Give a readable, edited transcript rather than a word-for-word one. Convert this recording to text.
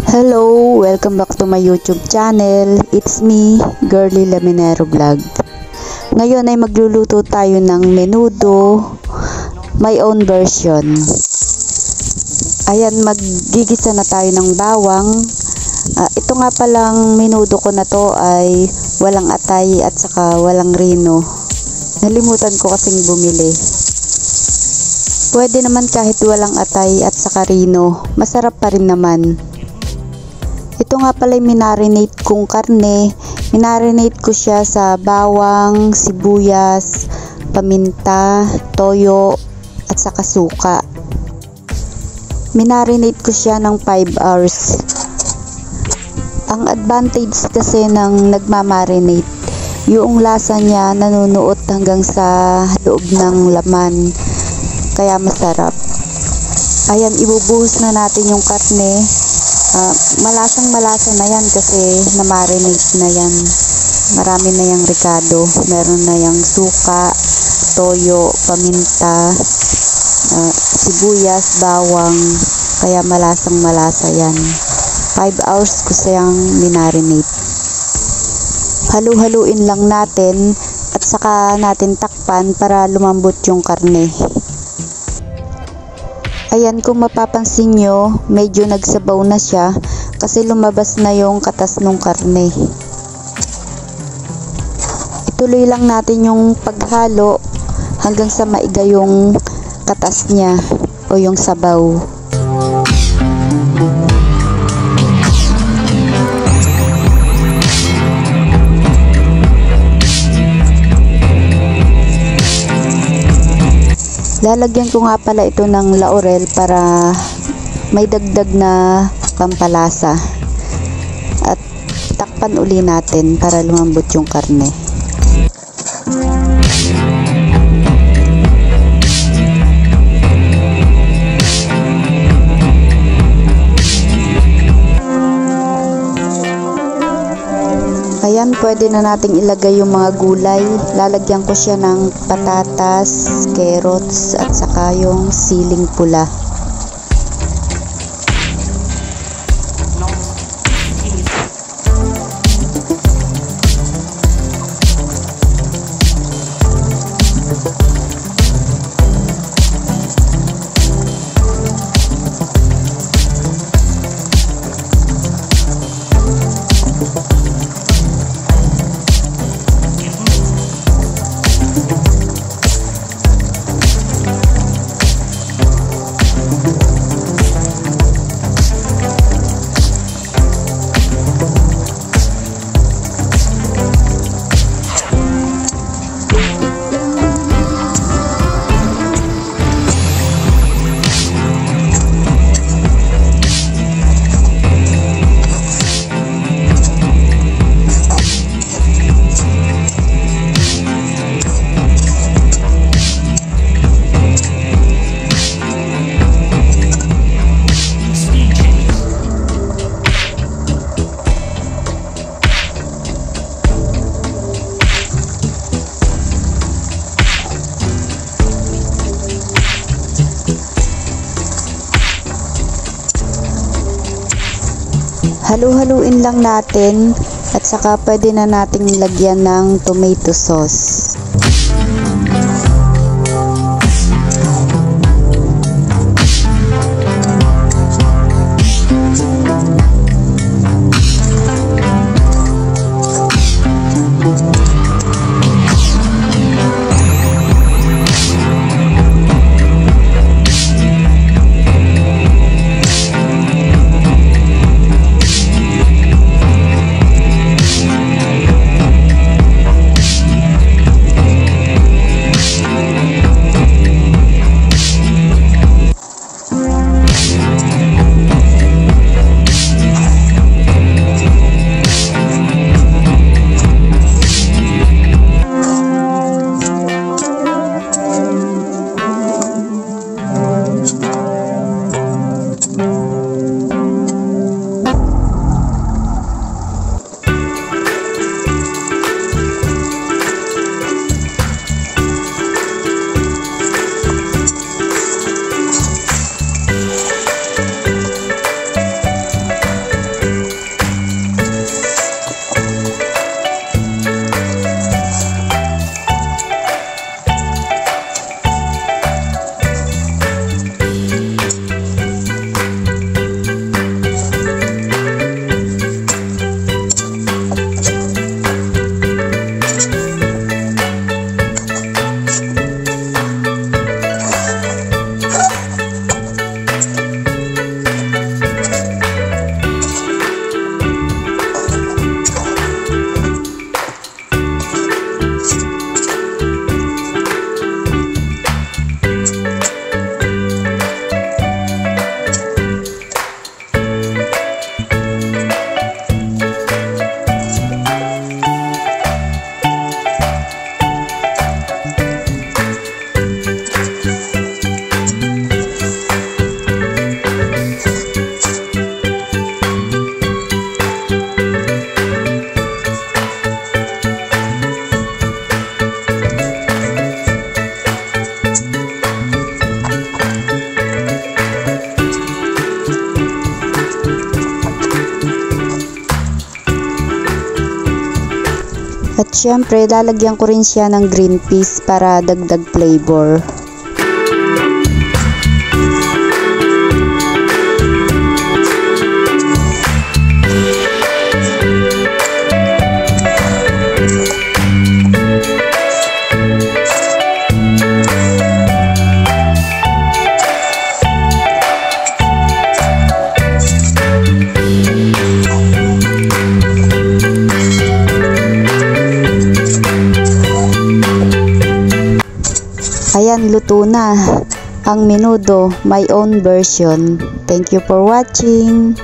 Hello! Welcome back to my YouTube channel. It's me, Girly Laminero Vlog. Ngayon ay magluluto tayo ng menudo, my own version. Ayan, maggigisa na tayo ng bawang. Ito nga palang menudo ko na to ay walang atay at saka walang rino. Nalimutan ko kasing bumili. Pwede naman kahit walang atay at saka rino, masarap pa rin naman. Ito nga pala yung minarinate kong karne. Minarinate ko siya sa bawang, sibuyas, paminta, toyo, at saka suka. Minarinate ko siya ng 5 hours. Ang advantage kasi ng nagmamarinate, yung lasa niya nanunuot hanggang sa loob ng laman. Kaya masarap. Ayan, ibubuhos na natin yung karne. Malasang malasa na yan kasi na-marinate na yan. Marami na yung ricado. Meron na yung suka, toyo, paminta, sibuyas, bawang. Kaya malasang malasa yan. 5 hours ko siyang minarinate. Halu-haluin lang natin at saka natin takpan para lumambot yung karne. Ayan, kung mapapansin nyo, medyo nagsabaw na siya kasi lumabas na yung katas ng karne. Ituloy lang natin yung paghalo hanggang sa maiga yung katas niya o yung sabaw. Lalagyan ko nga pala ito ng laurel para may dagdag na pampalasa. At takpan uli natin para lumambot yung karne. Ayan, pwede na nating ilagay yung mga gulay. Lalagyan ko siya ng patatas, carrots, at saka yung siling pula. Halu-haluin lang natin at saka pwede na nating lagyan ng tomato sauce. At syempre, lalagyan ko rin siya ng green peas para dagdag flavor. Ayan, luto na ang menudo, my own version. Thank you for watching.